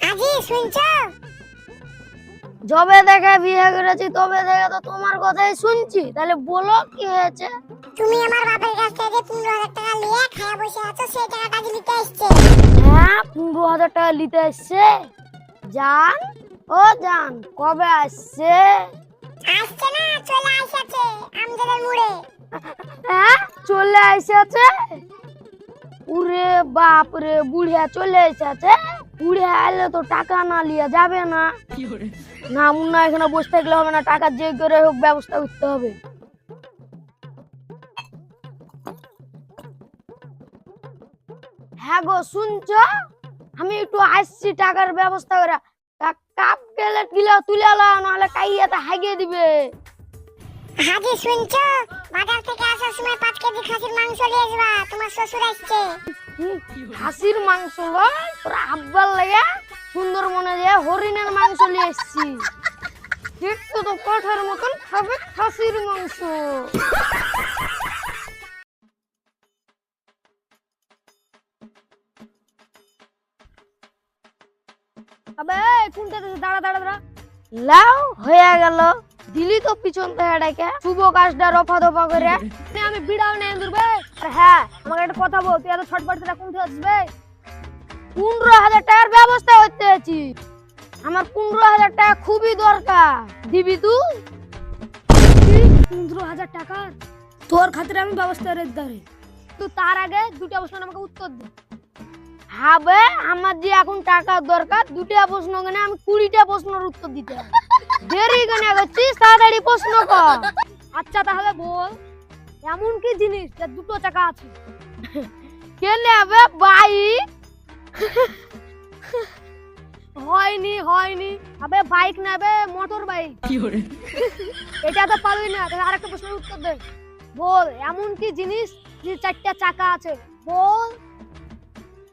আজি শুনছো? যবে দেখে বিয়ে করেছি তবে দেখে তো তোমার কথাই শুনছি, তাহলে বলো কি হয়েছে? তুমি আমার বাপের কাছ থেকে 15,000 টাকা নিয়ে খায়া বসে আছো, সেই টাকাটা কি নিতে আসছে? হ্যাঁ, 15,000 টাকা নিতে আসছে। জান, ও জান, কবে আসছে? আসছে না, চলে এসেছে আমজদের মুড়ে। হ্যাঁ, চলে এসেছে। উরে বাপ রে, বুড়িয়া চলে এসেছে। বুড়িয়া এলে তো টাকা না লিয়া যাবে না। না মুন্না, এখানে বসে থাকলে হবে না, টাকা যে করে হোক ব্যবস্থা করতে হবে। হ্যাঁ গো, শুনছো? আমি একটু আসছি টাকার ব্যবস্থা করে। কাপ গেলে গিলা তুলে আলাও, নাহলে কাইয়াতে হাগিয়ে দিবে। হাজি শুনছো? বাজার থেকে আসার সময় 5 কেজি খাসির মাংস নিয়ে আসবা, তোমার শ্বশুর আসছে। খাসির মাংস লয়, তোর আব্বার লাগে সুন্দরবনে দিয়ে হরিণের মাংস নিয়ে এসছি। দেখতে তো কাঠের মতন, খাবে খাসির মাংস। আবে কোনটা দাঁড়া দাঁড়া দাঁড়া, লাও হয়ে গেল। দিলি তো পিছন থেকে ডাকে শুভ কাজটা রফা দফা করে। আমি বিড়াও নেই দূরবে। হ্যাঁ, আমাকে একটা কথা বল, তুই এত ছটপট করে কোন থেকে আসবে? 15,000 টাকার ব্যবস্থা করতে আছি। আমার 15,000 টাকা খুবই দরকার, দিবি তুই? 15,000 টাকা তোর খাতিরে আমি ব্যবস্থা করে দিতে। তুই তার আগে দুটো প্রশ্ন আমাকে উত্তর দে। হবে, আমার যে এখন টাকার দরকার, দুটো প্রশ্ন কেন আমি 20টা প্রশ্নের উত্তর দিতে হবে। দেরি কেন করছিস, তাড়াতাড়ি প্রশ্ন কর। আচ্ছা তাহলে বল, এমন কি জিনিস যার দুটো চাকা আছে? কে নেবে বাইক? হয়নি হয়নি। আবে বাইক নেবে, মোটর বাইক। এটা তো পারবি না, তাহলে আরেকটা প্রশ্নের উত্তর দে। বল, এমন কি জিনিস যে 4টা চাকা আছে? বল।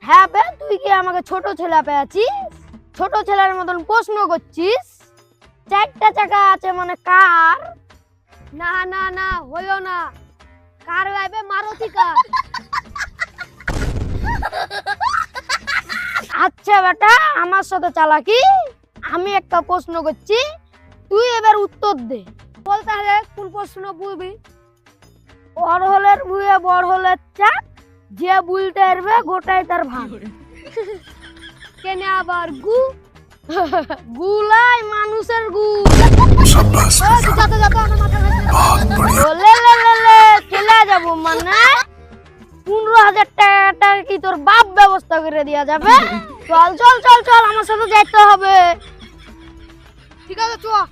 হ্যাঁ বে, তুই কি আমাকে ছোট ছেলে পেয়েছিস? ছোট ছেলের মতন প্রশ্ন করছিস। 4টা চাকা আছে মানে কার? না না না, হইও না। কার গাইবে? মারুতি কার। আচ্ছা বেটা, আমার সাথে চালাকি। আমি একটা প্রশ্ন করছি, তুই এবার উত্তর দে। বল তাহলে কোন প্রশ্ন বুঝবি? বড় হলের বুয়ে বড় হলের চাক, যে বুলতে আসবে গোটাই তার ভাগ। কেন আবার গু? গুলাই মানুষের গু। যাতে যাতে আমার মাথা চলে যাবো মানে 15,000 টাকাটা কি তোর বাপ ব্যবস্থা করে দেওয়া যাবে? চল চল চল চল, আমার সাথে যাইতে হবে। ঠিক আছে, চল।